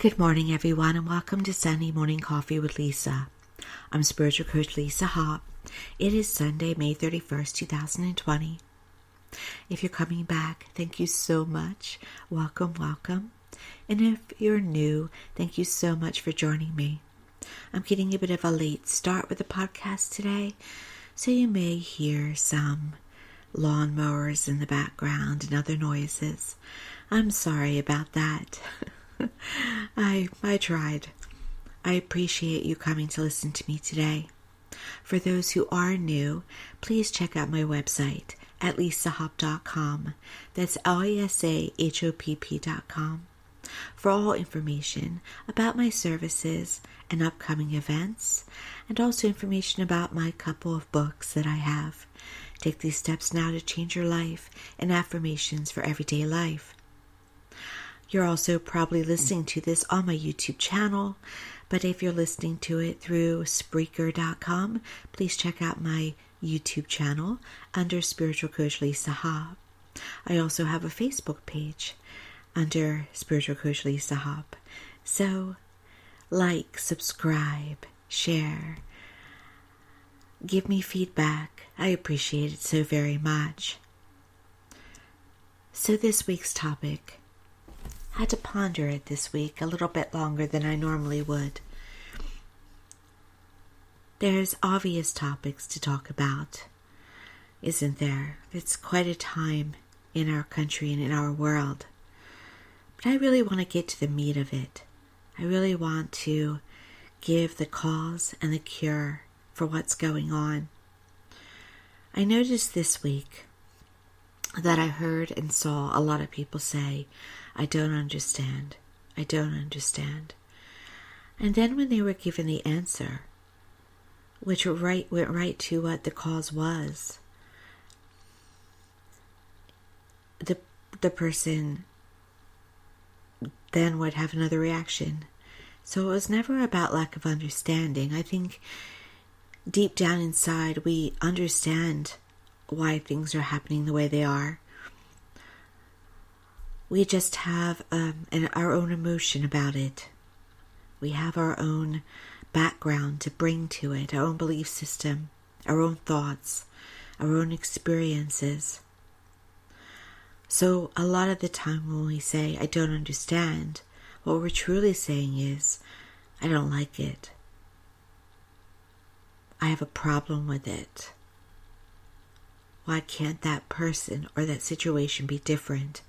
Good morning, everyone, and welcome to Sunday Morning Coffee with Lisa. I'm Spiritual Coach Lisa Hopp. It is Sunday, May 31st, 2020. If you're coming back, thank you so much. Welcome, welcome. And if you're new, thank you so much for joining me. I'm getting a bit of a late start with the podcast today, so you may hear some lawnmowers in the background and other noises. I'm sorry about that. I tried. I appreciate you coming to listen to me today. For those who are new, please check out my website at lisahopp.com. That's lisahopp.com for all information about my services and upcoming events, and also information about my couple of books that I have. Take these steps now to change your life and affirmations for everyday life. You're also probably listening to this on my YouTube channel, but if you're listening to it through Spreaker.com, please check out my YouTube channel under Spiritual Coach Lisa Hopp. I also have a Facebook page under Spiritual Coach Lisa Hopp. So, like, subscribe, share, give me feedback. I appreciate it so very much. So this week's topic, I had to ponder it this week a little bit longer than I normally would. There's obvious topics to talk about, isn't there? It's quite a time in our country and in our world. But I really want to get to the meat of it. I really want to give the cause and the cure for what's going on. I noticed this week that I heard and saw a lot of people say, I don't understand. I don't understand. And then when they were given the answer, which went right to what the cause was, the person then would have another reaction. So it was never about lack of understanding. I think deep down inside we understand why things are happening the way they are. We just have our own emotion about it. We have our own background to bring to it, our own belief system, our own thoughts, our own experiences. So a lot of the time when we say, I don't understand, what we're truly saying is, I don't like it. I have a problem with it. Why can't that person or that situation be different?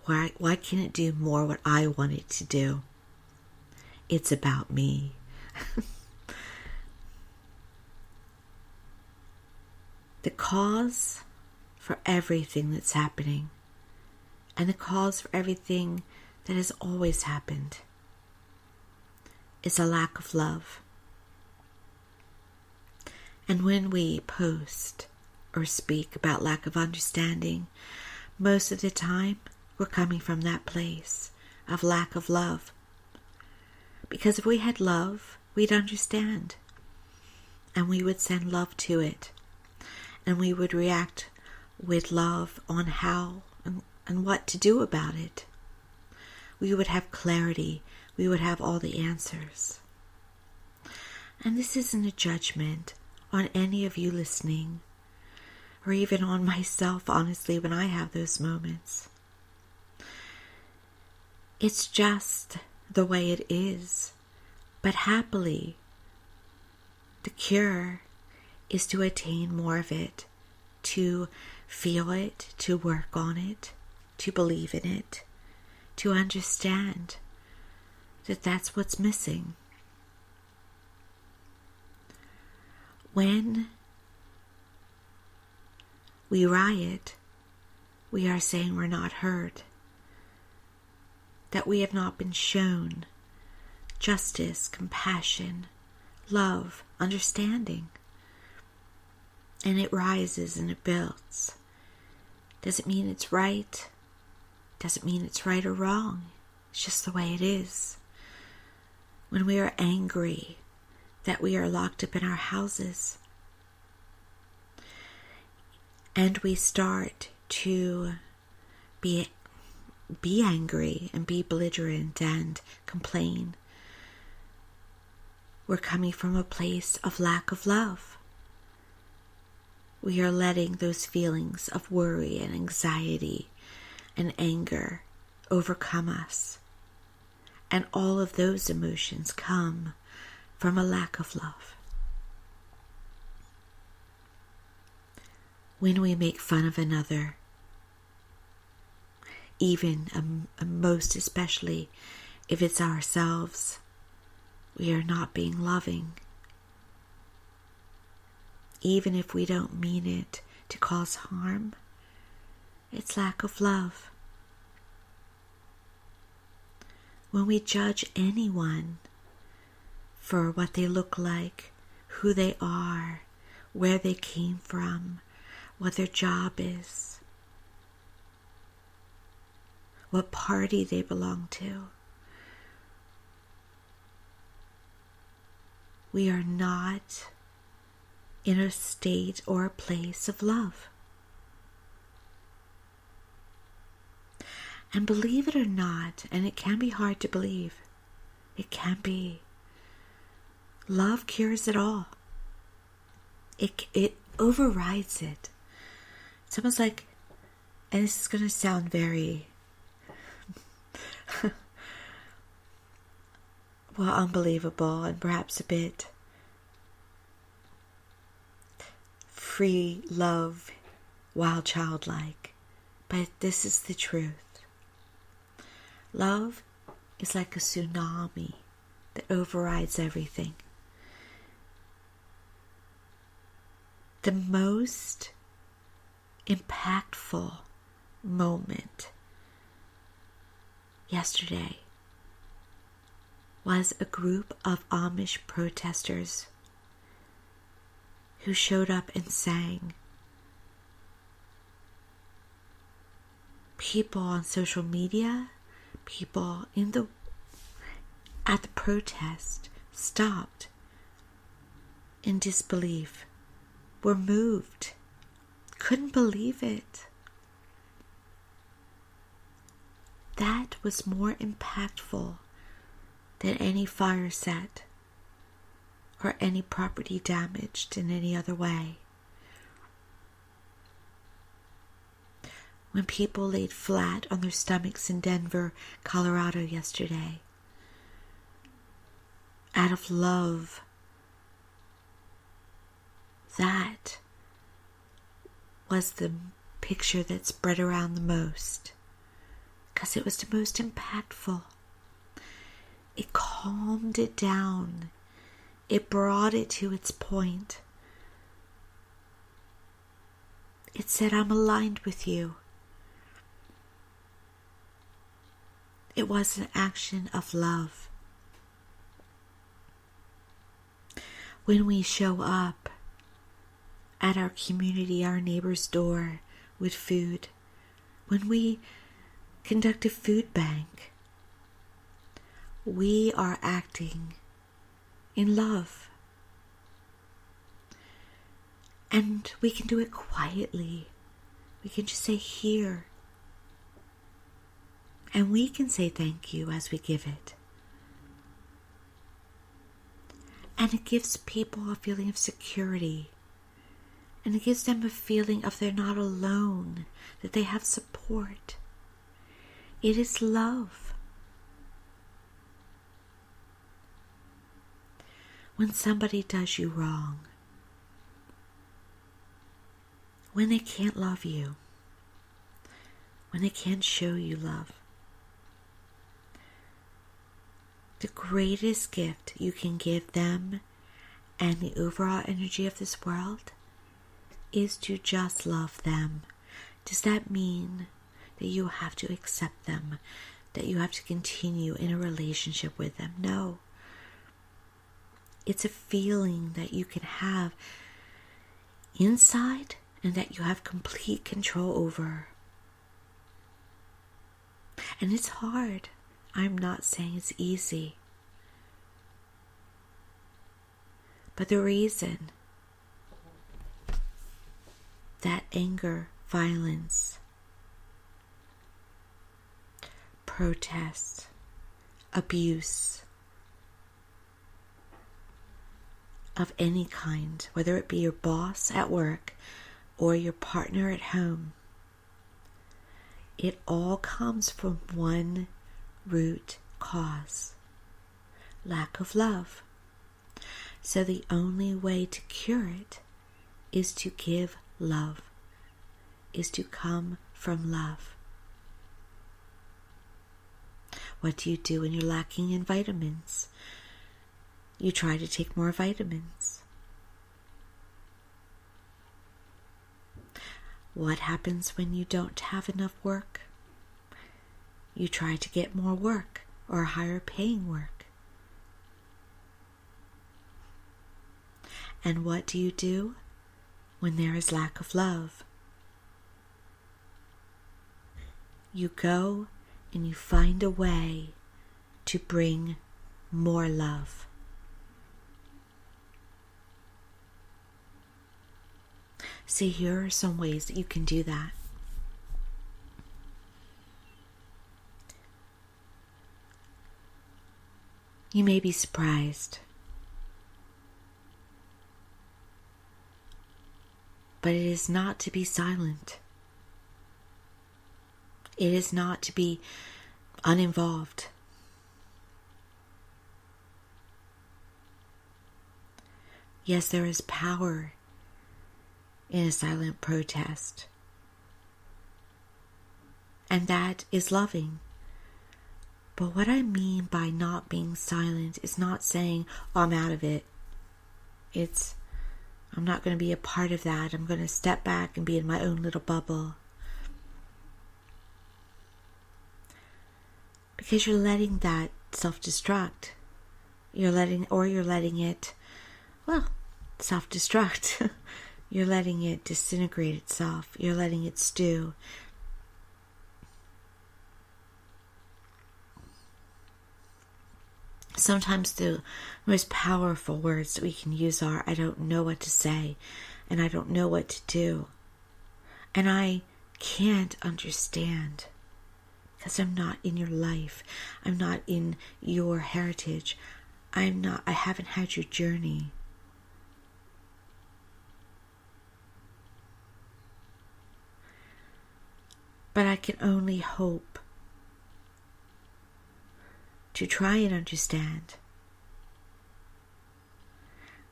Why can't it do more what I want it to do? It's about me. The cause for everything that's happening, and the cause for everything that has always happened, is a lack of love. And when we post or speak about lack of understanding, most of the time we're coming from that place of lack of love. Because if we had love, we'd understand. And we would send love to it. And we would react with love on how and what to do about it. We would have clarity. We would have all the answers. And this isn't a judgment on any of you listening, or even on myself, honestly, when I have those moments. It's just the way it is. But happily, the cure is to attain more of it, to feel it, to work on it, to believe in it, to understand that that's what's missing. When we riot, we are saying we're not heard, that we have not been shown justice, compassion, love, understanding. And it rises and it builds. Doesn't mean it's right. Doesn't mean it's right or wrong. It's just the way it is. When we are angry that we are locked up in our houses, and we start to be be angry and be belligerent and complain. We're coming from a place of lack of love. We are letting those feelings of worry and anxiety and anger overcome us. And all of those emotions come from a lack of love. When we make fun of another, even most especially if it's ourselves, we are not being loving. Even if we don't mean it to cause harm, it's lack of love. When we judge anyone for what they look like, who they are, where they came from, what their job is, what party they belong to, we are not in a state or a place of love. And believe it or not, and it can be hard to believe, it can be, love cures it all. It overrides it. It's almost like, and this is going to sound very unbelievable and perhaps a bit free love, wild childlike, but this is the truth. Love is like a tsunami that overrides everything. The most impactful moment yesterday was a group of Amish protesters who showed up and sang. People on social media, people at the protest stopped in disbelief, were moved, couldn't believe it. That was more impactful than any fire set or any property damaged in any other way. When people laid flat on their stomachs in Denver, Colorado yesterday, out of love, that was the picture that spread around the most, because it was the most impactful. It calmed it down. It brought it to its point. It said, I'm aligned with you. It was an action of love. When we show up at our community, our neighbor's door with food, when we conduct a food bank, we are acting in love. And we can do it quietly. We can just say here. And we can say thank you as we give it. And it gives people a feeling of security. And it gives them a feeling of they're not alone, that they have support. It is love. When somebody does you wrong, when they can't love you, when they can't show you love, the greatest gift you can give them and the overall energy of this world is to just love them. Does that mean that you have to accept them, that you have to continue in a relationship with them? No. It's a feeling that you can have inside and that you have complete control over. And it's hard. I'm not saying it's easy. But the reason that anger, violence, protest, abuse of any kind, whether it be your boss at work or your partner at home, it all comes from one root cause: lack of love. So the only way to cure it is to give love, is to come from love. What do you do when you're lacking in vitamins? You try to take more vitamins. What happens when you don't have enough work? You try to get more work or higher paying work. And what do you do when there is lack of love? You go and you find a way to bring more love. See, here are some ways that you can do that. You may be surprised, but it is not to be silent. It is not to be uninvolved. Yes, there is power in a silent protest, and that is loving. But what I mean by not being silent is not saying, oh, I'm out of it. I'm not going to be a part of that. I'm going to step back and be in my own little bubble. Because you're letting that self-destruct. You're letting it, self-destruct. You're letting it disintegrate itself. You're letting it stew. Sometimes the most powerful words that we can use are, I don't know what to say, and I don't know what to do. And I can't understand, because I'm not in your life. I'm not in your heritage. I haven't had your journey. But I can only hope to try and understand.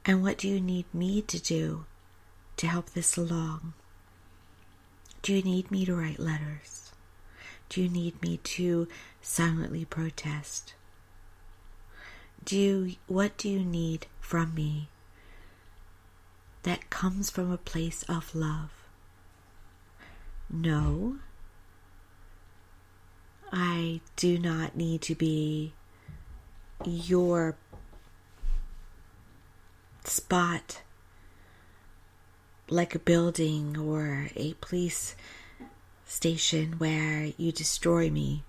And what do you need me to do to help this along? Do you need me to write letters? Do you need me to silently protest? What do you need from me that comes from a place of love? No, I do not need to be your spot like a building or a police station where you destroy me.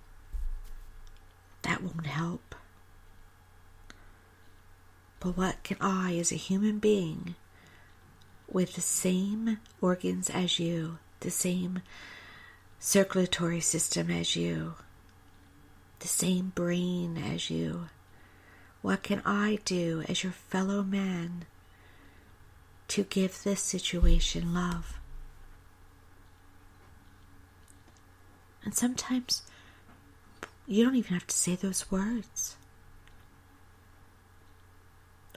That won't help. But what can I, as a human being, with the same organs as you, the same circulatory system as you, the same brain as you, what can I do as your fellow man to give this situation love? And sometimes you don't even have to say those words.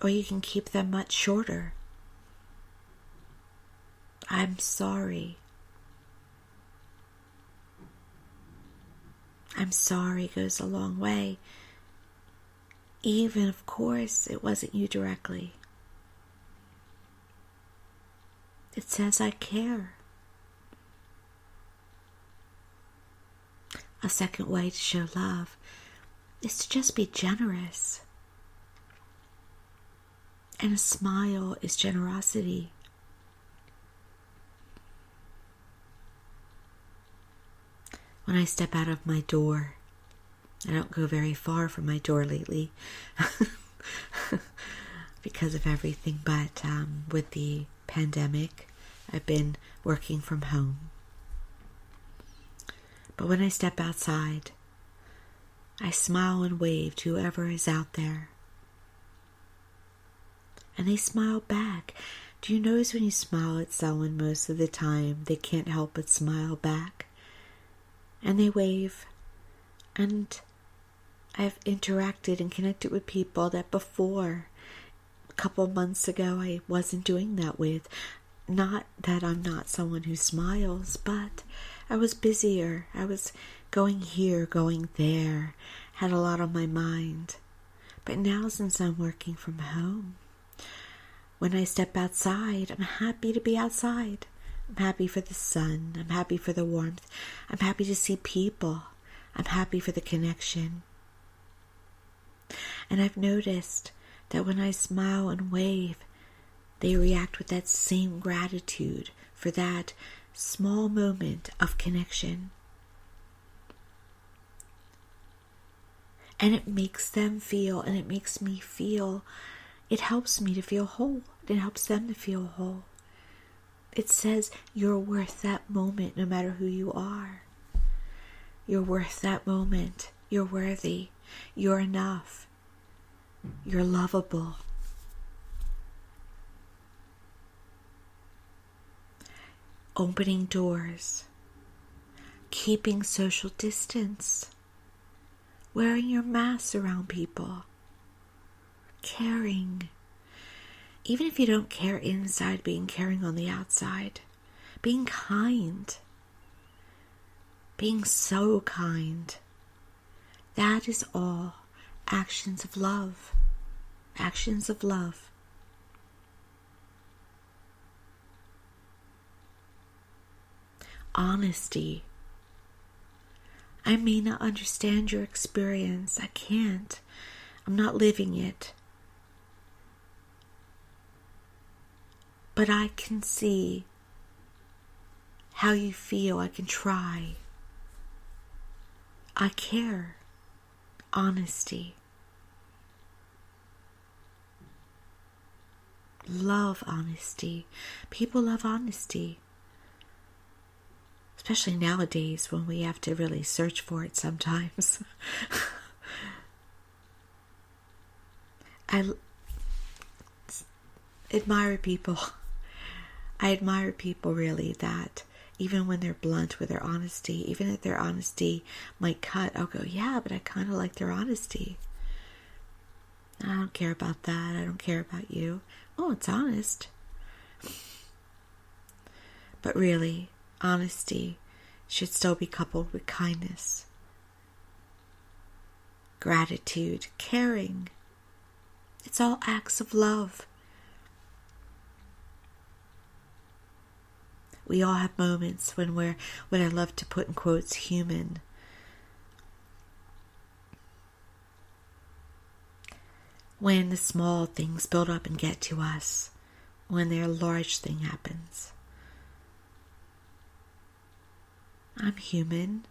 Or you can keep them much shorter. I'm sorry. I'm sorry goes a long way. Even, of course, it wasn't you directly. It says I care. A second way to show love is to just be generous. And a smile is generosity. When I step out of my door, I don't go very far from my door lately because of everything, but with the pandemic, I've been working from home. But when I step outside, I smile and wave to whoever is out there. And they smile back. Do you notice when you smile at someone most of the time, they can't help but smile back? And they wave. And I've interacted and connected with people that before, a couple months ago, I wasn't doing that with. Not that I'm not someone who smiles, but I was busier. I was going here, going there, had a lot on my mind. But now, since I'm working from home, when I step outside, I'm happy to be outside. I'm happy for the sun. I'm happy for the warmth. I'm happy to see people. I'm happy for the connection. And I've noticed that when I smile and wave, they react with that same gratitude for that small moment of connection. And it makes them feel, and it makes me feel, it helps me to feel whole. It helps them to feel whole. It says you're worth that moment no matter who you are. You're worth that moment. You're worthy. You're enough. You're lovable. Opening doors. Keeping social distance. Wearing your mask around people. Caring. Even if you don't care inside, being caring on the outside. Being kind. Being so kind. That is all actions of love. Actions of love. Honesty. I may not understand your experience. I can't. I'm not living it. But I can see how you feel. I can try. I care. Honesty. Love honesty. People love honesty. Especially nowadays when we have to really search for it sometimes. I admire people. I admire people really that even when they're blunt with their honesty, even if their honesty might cut, I'll go, yeah, but I kind of like their honesty. I don't care about that. I don't care about you. Oh, it's honest. But really, honesty should still be coupled with kindness, gratitude, caring. It's all acts of love. We all have moments when we're, what I love to put in quotes, human. When the small things build up and get to us, when their large thing happens. I'm human.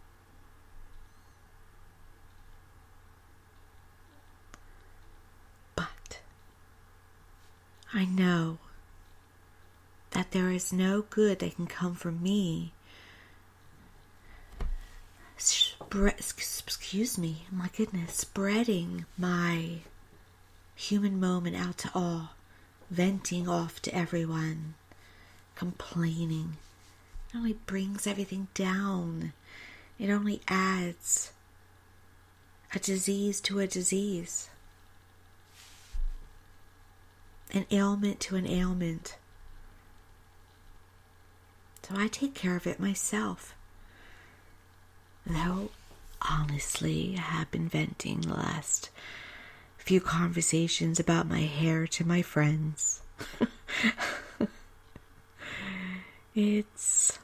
But I know that there is no good that can come from me. Spreading my human moment out to all, venting off to everyone, complaining. It only brings everything down. It only adds a disease to a disease, an ailment to an ailment. So I take care of it myself. Though, honestly, I have been venting the last few conversations about my hair to my friends. It's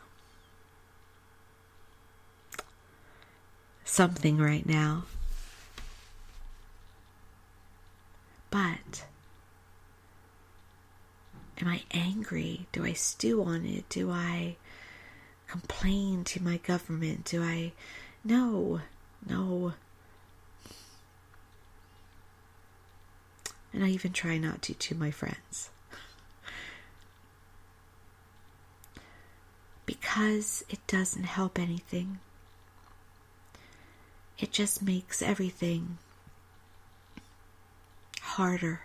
something right now. But am I angry? Do I stew on it? Do I complain to my government? Do I... No. And I even try not to my friends. Because it doesn't help anything. it just makes everything harder.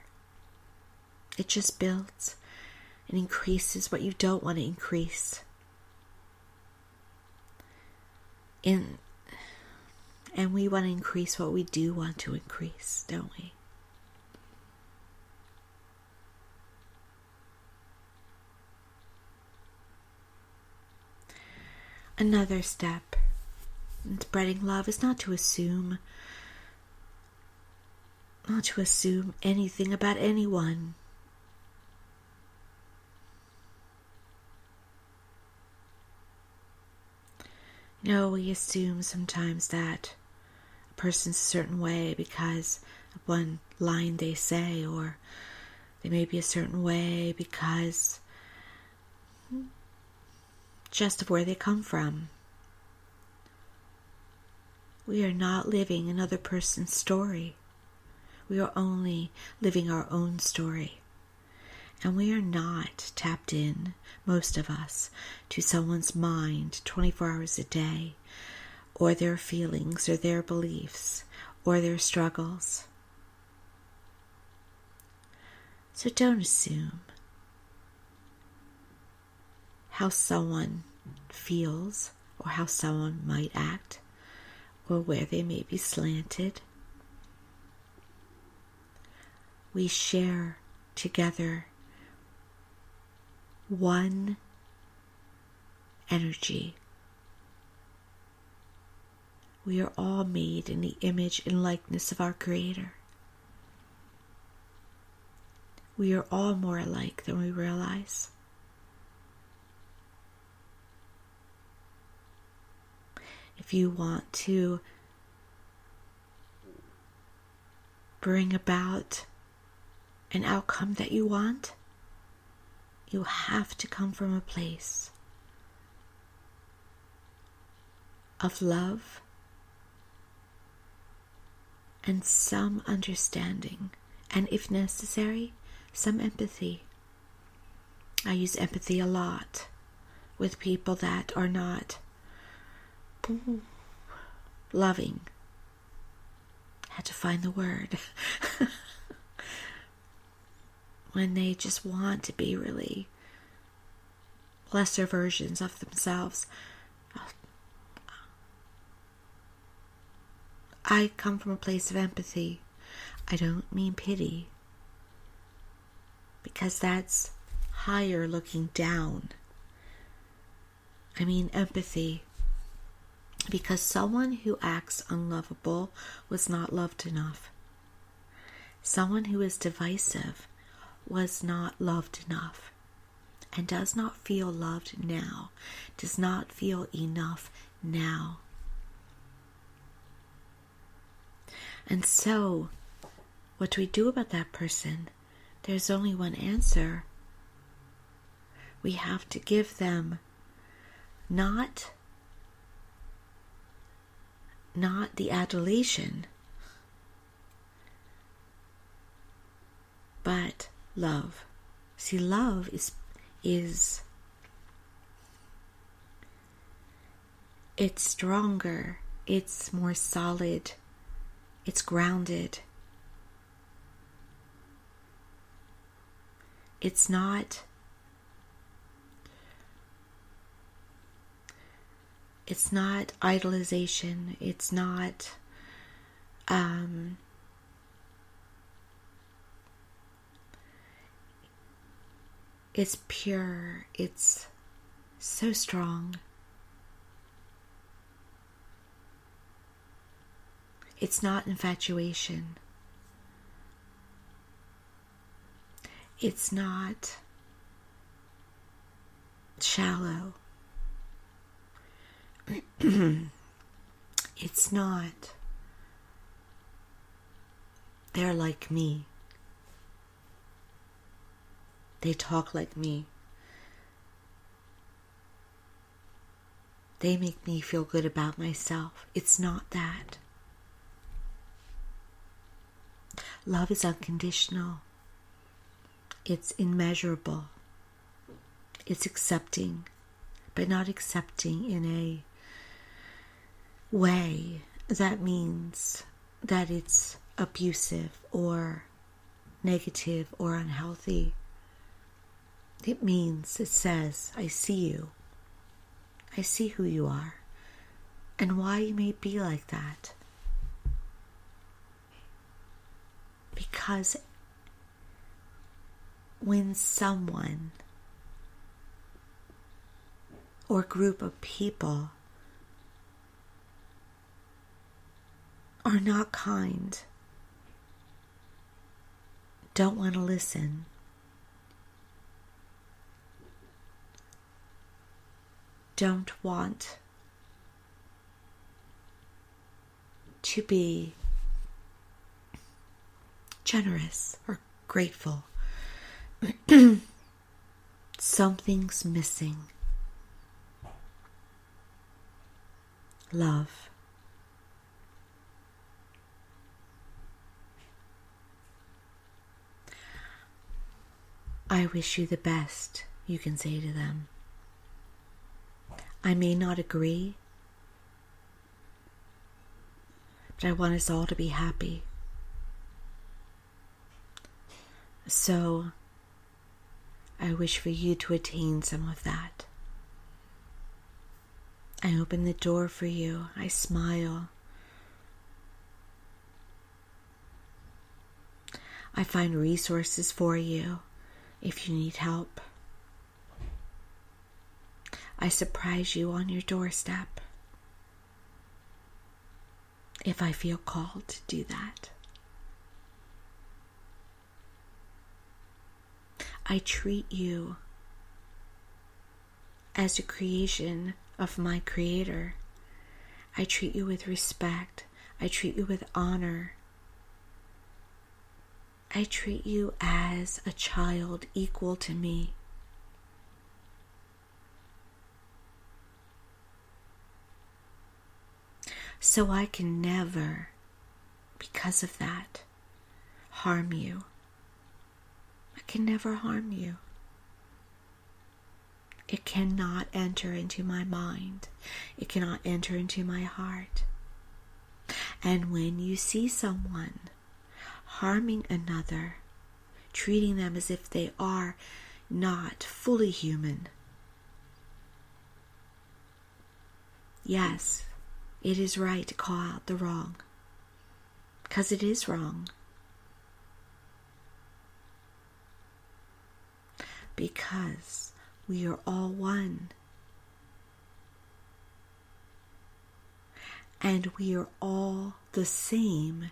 It just builds and increases what you don't want to increase. And we want to increase what we do want to increase, don't we? Another step in spreading love is not to assume anything about anyone. We assume sometimes that a person's a certain way because of one line they say, or they may be a certain way because just of where they come from. We are not living another person's story. We are only living our own story. And we are not tapped in, most of us, to someone's mind 24 hours a day, or their feelings, or their beliefs, or their struggles. So don't assume how someone feels, or how someone might act, or where they may be slanted. We share together one energy. We are all made in the image and likeness of our Creator. We are all more alike than we realize. If you want to bring about an outcome that you want, you have to come from a place of love and some understanding, and if necessary, some empathy. I use empathy a lot with people that are not loving. Had to find the word. When they just want to be really lesser versions of themselves. I come from a place of empathy. I don't mean pity, because that's higher looking down. I mean empathy, because someone who acts unlovable was not loved enough. Someone who is divisive was not loved enough, and does not feel loved now, does not feel enough now. And so, what do we do about that person? There's only one answer. We have to give them not the adulation, but love. See, love is it's stronger, it's more solid, it's grounded. It's not idolization. It's not it's pure. It's so strong. It's not infatuation. It's not shallow. It's not, they're like me. They talk like me. They make me feel good about myself. It's not that. Love is unconditional. It's immeasurable. It's accepting, but not accepting in a way that means that it's abusive or negative or unhealthy. It means, it says, I see you. I see who you are and why you may be like that. Because when someone or group of people are not kind, don't want to listen, don't want to be generous or grateful, something's missing. Love. I wish you the best, you can say to them. I may not agree, but I want us all to be happy. So, I wish for you to attain some of that. I open the door for you. I smile. I find resources for you if you need help. I surprise you on your doorstep if I feel called to do that. I treat you as a creation of my Creator. I treat you with respect. I treat you with honor. I treat you as a child equal to me. So I can never, because of that, harm you. I can never harm you. It cannot enter into my mind. It cannot enter into my heart. And when you see someone harming another, treating them as if they are not fully human, yes, it is right to call out the wrong, because it is wrong. Because we are all one. And we are all the same,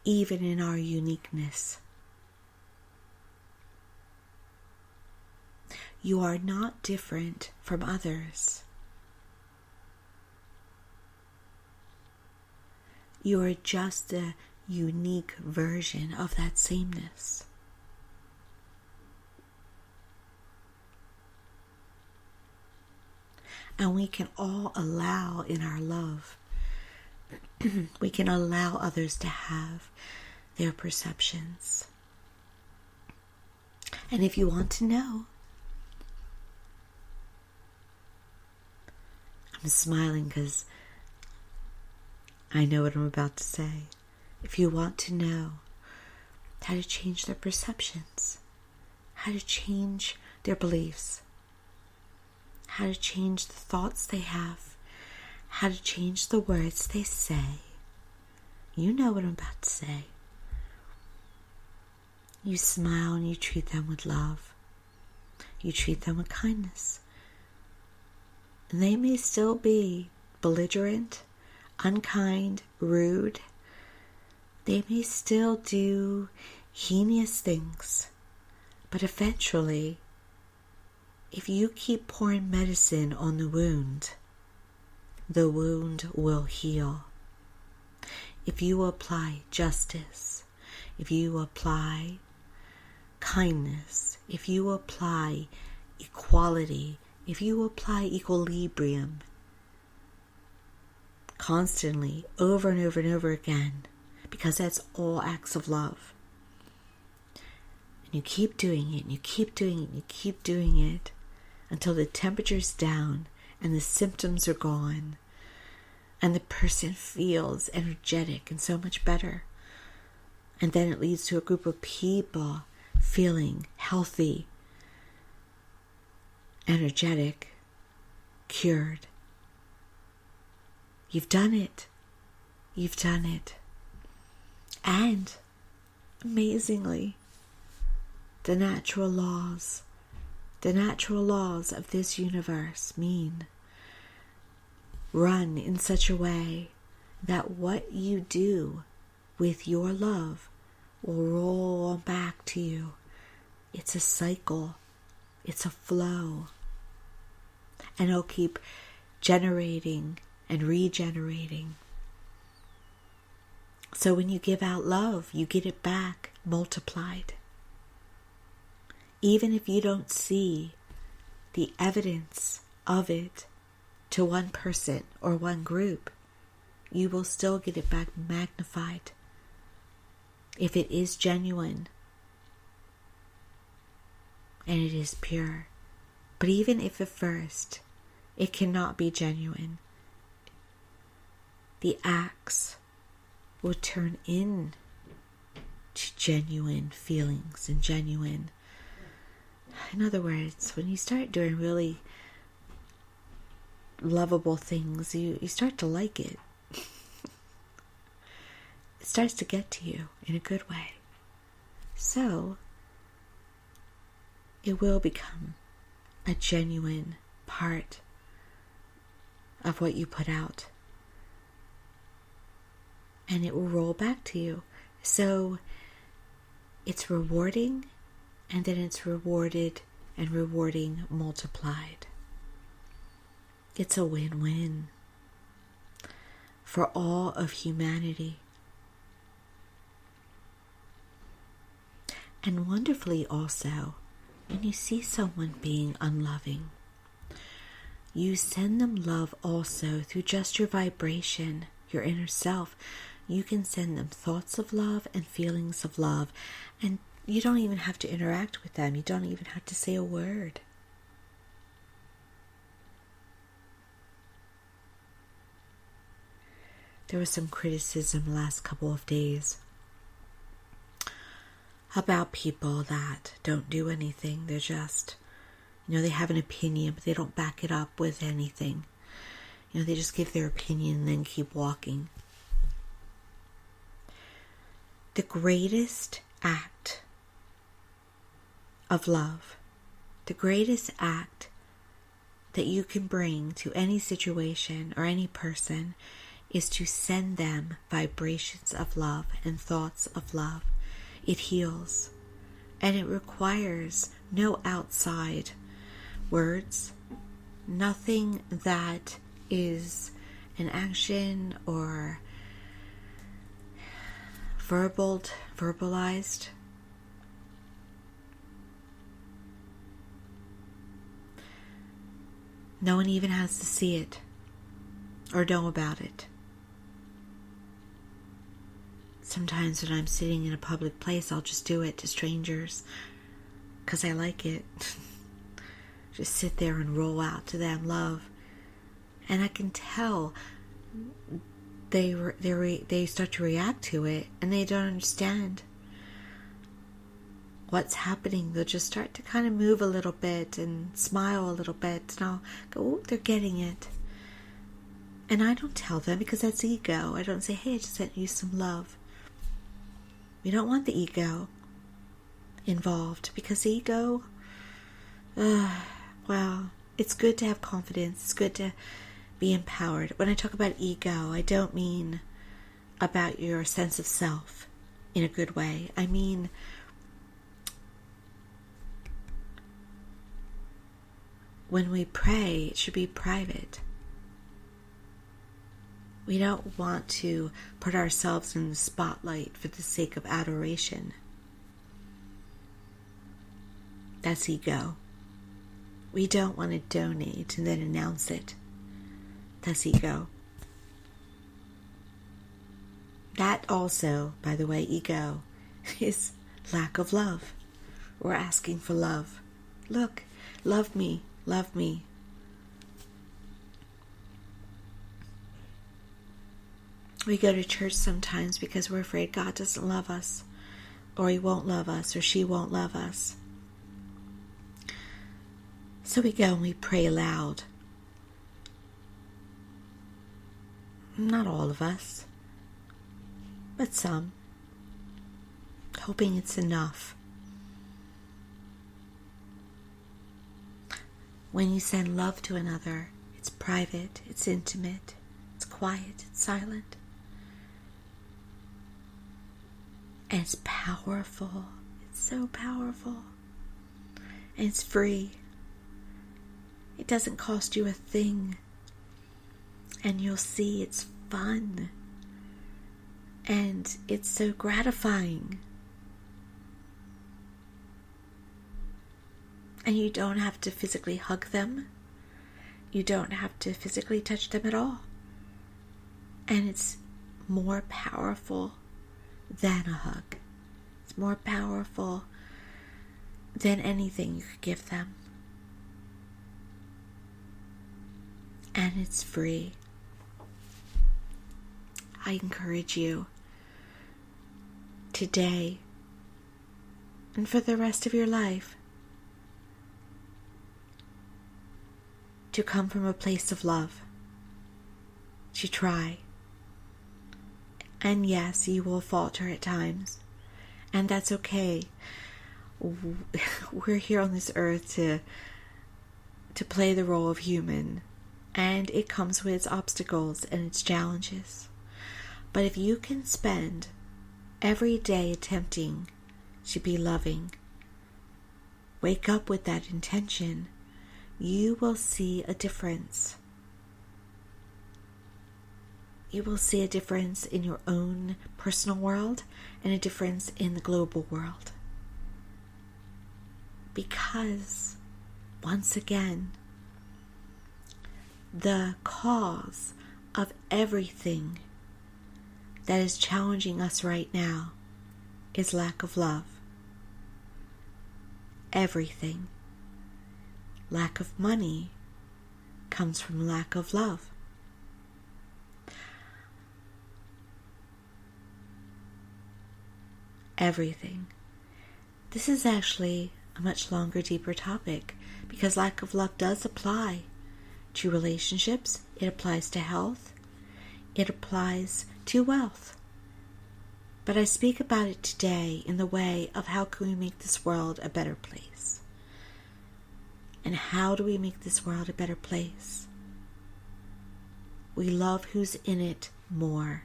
even in our uniqueness. You are not different from others. You are just a unique version of that sameness. And we can all allow in our love, we can allow others to have their perceptions. And if you want to know, I'm smiling because I know what I'm about to say. If you want to know how to change their perceptions, how to change their beliefs, how to change the thoughts they have, how to change the words they say, you know what I'm about to say. You smile and you treat them with love. You treat them with kindness. And they may still be belligerent, unkind, rude. They may still do heinous things. But eventually, if you keep pouring medicine on the wound will heal. If you apply justice, if you apply kindness, if you apply equality, if you apply equilibrium constantly, over and over and over again, because that's all acts of love. And you keep doing it, and you keep doing it, and you keep doing it until the temperature's down and the symptoms are gone. And the person feels energetic and so much better. And then it leads to a group of people feeling healthy, energetic, cured. You've done it. You've done it. And amazingly, the natural laws of this universe run in such a way that what you do with your love will roll back to you. It's a cycle. It's a flow. And it'll keep generating and regenerating. So when you give out love, you get it back multiplied. Even if you don't see the evidence of it to one person or one group, you will still get it back magnified. If it is genuine and it is pure. But even if at first it cannot be genuine, the acts will turn in to genuine feelings and genuine. In other words, when you start doing really lovable things, you start to like it. It starts to get to you in a good way. So, it will become a genuine part of what you put out. And it will roll back to you. So, it's rewarding, and then it's rewarded and rewarding multiplied. It's a win-win for all of humanity. And wonderfully also, when you see someone being unloving, you send them love also through just your vibration, your inner self. You can send them thoughts of love and feelings of love, and you don't even have to interact with them. You don't even have to say a word. There was some criticism the last couple of days about people that don't do anything. They're just, they have an opinion, but they don't back it up with anything. They just give their opinion and then keep walking. The greatest act of love, the greatest act that you can bring to any situation or any person is to send them vibrations of love and thoughts of love. It heals, and it requires no outside words, nothing that is an action or verbalized. No one even has to see it or know about it. Sometimes when I'm sitting in a public place, I'll just do it to strangers because I like it. Just sit there and roll out to them love. And I can tell they start to react to it and they don't understand what's happening. They'll just start to kind of move a little bit and smile a little bit, and I'll go, oh, they're getting it. And I don't tell them because that's ego. I don't say, hey, I just sent you some love. We don't want the ego involved because ego, well, it's good to have confidence. It's good to be empowered. When I talk about ego, I don't mean about your sense of self in a good way. I mean when we pray, it should be private. We don't want to put ourselves in the spotlight for the sake of adoration. That's ego. We don't want to donate and then announce it. That's ego. That also, by the way, ego is lack of love. We're asking for love. Look, love me, love me. We go to church sometimes because we're afraid God doesn't love us, or He won't love us, or she won't love us. So we go and we pray aloud. Not all of us, but some, hoping it's enough. When you send love to another, it's private, it's intimate, it's quiet, it's silent. And it's powerful. It's so powerful. And it's free. It doesn't cost you a thing. And you'll see it's fun. And it's so gratifying. And you don't have to physically hug them. You don't have to physically touch them at all. And it's more powerful than a hug. It's more powerful than anything you could give them. And it's free. I encourage you today and for the rest of your life to come from a place of love, to try. And yes, you will falter at times, and that's okay. We're here on this earth to play the role of human, and it comes with its obstacles and its challenges. But if you can spend every day attempting to be loving, wake up with that intention, you will see a difference. You will see a difference in your own personal world and a difference in the global world. Because, once again, the cause of everything that is challenging us right now is lack of love. Everything. Lack of money comes from lack of love. Everything. This is actually a much longer, deeper topic because lack of love does apply to relationships, it applies to health, it applies to wealth. But I speak about it today in the way of how can we make this world a better place? And how do we make this world a better place? We love who's in it more,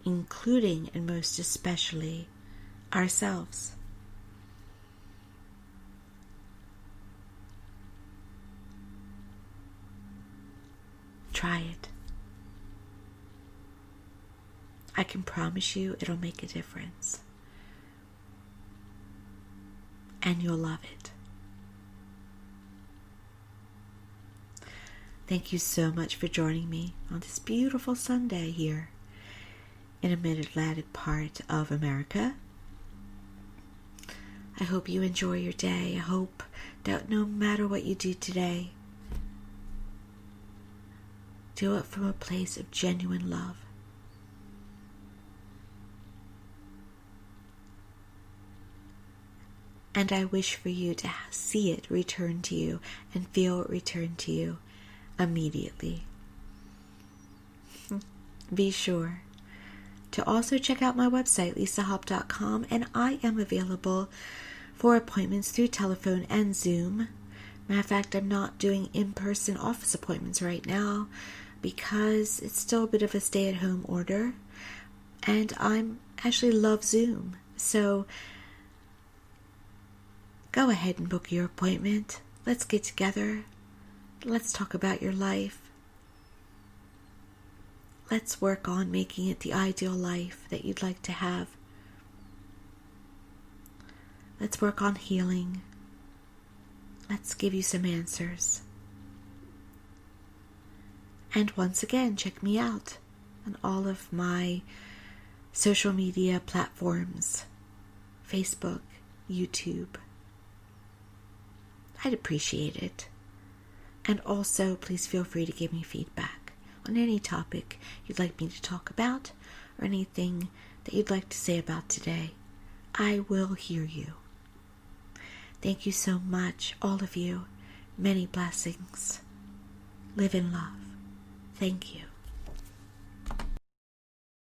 including and most especially ourselves. Try it. I can promise you it'll make a difference. And you'll love it. Thank you so much for joining me on this beautiful Sunday here in a mid-Atlantic part of America. I hope you enjoy your day. I hope that no matter what you do today, do it from a place of genuine love. And I wish for you to see it return to you and feel it return to you immediately. Be sure to also check out my website, lisahop.com, and I am available for appointments through telephone and Zoom. Matter of fact, I'm not doing in-person office appointments right now because it's still a bit of a stay-at-home order, and I actually love Zoom. So go ahead and book your appointment. Let's get together. Let's talk about your life. Let's work on making it the ideal life that you'd like to have. Let's work on healing. Let's give you some answers. And once again, check me out on all of my social media platforms, Facebook, YouTube. I'd appreciate it. And also, please feel free to give me feedback. on any topic you'd like me to talk about or anything that you'd like to say about today. I will hear you. Thank you so much, all of you. Many blessings. Live in love. Thank you.